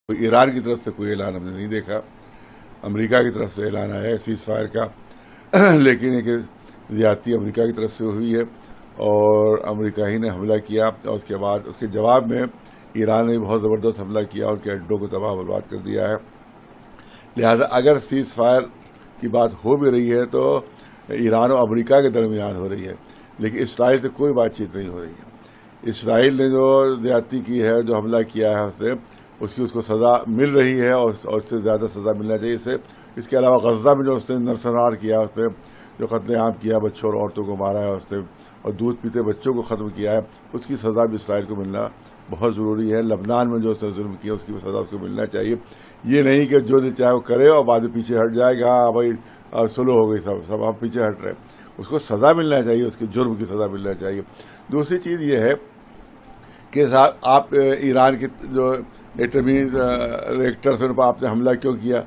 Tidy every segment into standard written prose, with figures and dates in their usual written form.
Iran की तरफ से कोई ऐलान हमने नहीं देखा। अमेरिका की तरफ से ऐलान आया है सीज फायर का लेकिन एक ज्यादती अमेरिका की तरफ से हुई है और अमेरिका ही ने हमला किया और उसके बाद उसके जवाब में ईरान ने बहुत ज़बरदस्त हमला किया और उनके अड्डों को तबाह बर्बाद कर दिया है। लिहाजा अगर सीज फायर की बात हो भी रही है तो ईरान और अमेरिका के दरमियान हो रही है, लेकिन इसराइल से कोई बातचीत नहीं हो रही है। इसराइल ने जो ज्यादती की है, जो हमला किया है उसको सज़ा मिल रही है और उससे ज़्यादा सज़ा मिलना चाहिए। इसके अलावा गज़ा में जो उसने नरसंहार किया, उसने जो कत्लेआम किया, बच्चों और औरतों को मारा है उसने और दूध पीते बच्चों को ख़त्म किया है, उसकी सज़ा भी इसराइल को मिलना बहुत ज़रूरी है। लबनान में जो उसने जुल्म किया उसकी भी सज़ा उसको मिलना चाहिए। ये नहीं कि जो चाहे वो करे और बाद में पीछे हट जाएगा, हाँ भाई सुलह हो गई, सब आप पीछे हट रहे। उसको सज़ा मिलना चाहिए, उसके जुर्म की सज़ा मिलना चाहिए। दूसरी चीज़ ये है कि आप ईरान के जो एटमी रिएक्टर्स पर आपने हमला क्यों किया?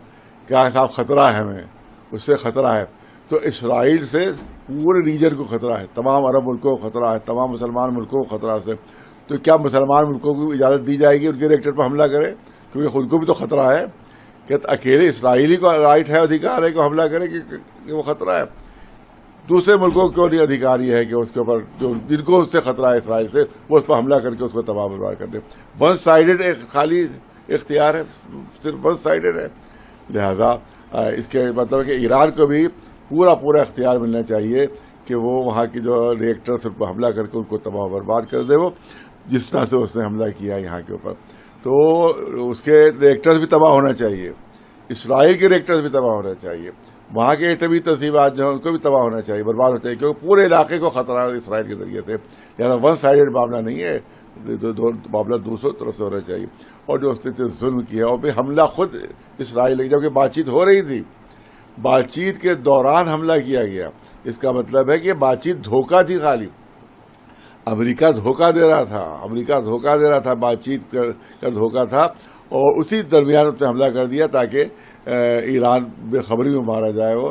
क्या साहब खतरा है हमें, उससे खतरा है। तो इसराइल से पूरे रीजन को खतरा है, तमाम अरब मुल्कों को खतरा है, तमाम मुसलमान मुल्कों को खतरा है। तो क्या मुसलमान मुल्कों को इजाज़त दी जाएगी उनके रिएक्टर पर हमला करें? क्योंकि खुद को भी तो खतरा है कि अकेले इसराइली को राइट है, अधिकार है कि हमला करे कि वो खतरा है। दूसरे मुल्कों को क्यों नहीं अधिकारी है कि उसके ऊपर जो जिनको उससे खतरा है इसराइल से, वो उस पर हमला करके उसको तबाह बर्बाद कर दे। वन साइडेड एक खाली इख्तियार है, सिर्फ वन साइडेड है। लिहाजा इसके मतलब कि ईरान को भी पूरा इख्तियार मिलना चाहिए कि वो वहाँ की जो रिएक्टर्स पर हमला करके उनको तबाह बर्बाद कर दे। वो जिस तरह से उसने हमला किया यहाँ के ऊपर, तो उसके रिएक्टर्स भी तबाह होना चाहिए, इसराइल के रिएक्टर्स भी तबाह होना चाहिए, वहाँ के एटमी तहसीबात जो है उनको भी तबाह होना चाहिए, बर्बाद होना चाहिए, क्योंकि पूरे इलाके को खतरा है इसराइल के जरिए से। लिहाजा वन साइडेड मामला नहीं है, मामला दूसरों तरफ से होना चाहिए। और जो उसने जुल्म किया और फिर हमला खुद इसराइल, जबकि बातचीत हो रही थी, बातचीत के दौरान हमला किया गया। इसका मतलब है कि बातचीत धोखा थी, खाली अमेरिका धोखा दे रहा था, बातचीत का धोखा था और उसी दरमियान उसने हमला कर दिया ताकि ईरान बेखबरी में मारा जाए वो।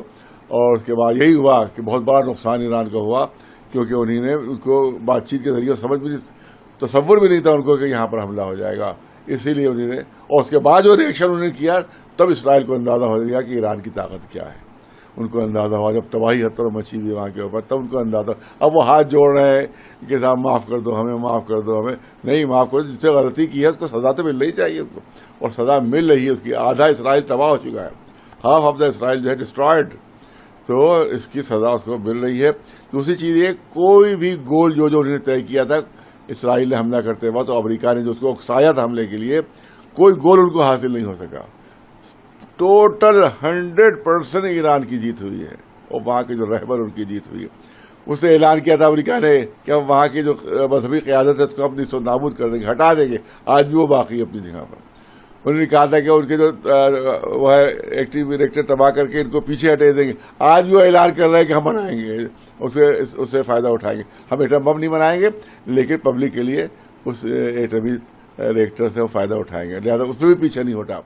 और उसके बाद यही हुआ कि बहुत बड़ा नुकसान ईरान का हुआ, क्योंकि उन्होंने उनको बातचीत के जरिए समझ भी तसव्वुर भी नहीं था उनको कि यहाँ पर हमला हो जाएगा। इसीलिए उन्होंने, और उसके बाद जो रिएक्शन उन्होंने किया, तब इसराइल को अंदाज़ा हो गया कि ईरान की ताकत क्या है। उनको अंदाज़ा हुआ जब तबाही हत्तर मची थी वहाँ के ऊपर, तब उनको अंदाज़ा। अब वो हाथ जोड़ रहे हैं कि साहब माफ़ कर दो हमें, माफ़ कर दो हमें। नहीं, माफ़ करो, जिससे गलती की है उसको सज़ा तो मिलनी चाहिए उसको, और सज़ा मिल रही है उसकी। आधा इसराइल तबाह हो चुका है, हाफ ऑफ द इसराइल जो है डिस्ट्रॉयड, तो इसकी सज़ा उसको मिल रही है। दूसरी चीज़ ये, कोई भी गोल जो उन्होंने तय किया था इसराइल ने हमला करते वक्त, तो अमेरिका ने जो उसको उकसाया था हमले के लिए, कोई गोल उनको हासिल नहीं हो सका। टोटल 100% ईरान की जीत हुई है और वहाँ के जो रहबर उनकी जीत हुई है। उसने ऐलान किया था अमेरिका ने कि हम वहाँ की जो मजहबी क़यादत है उसको अपनी नाबूद कर देंगे, हटा देंगे। आज भी वो बाकी अपनी जगह पर। उन्होंने कहा था कि उनके जो वो है एक्टिव रिएक्टर तबाह करके इनको पीछे हटे देंगे। आज भी वो ऐलान कर रहे हैं कि हम बनाएंगे, उससे फ़ायदा उठाएंगे। हम एटम बम नहीं बनाएंगे, लेकिन पब्लिक के लिए उस एटमी रिएक्टर से वो फ़ायदा उठाएंगे। लिहाजा उसमें भी पीछे नहीं हटा।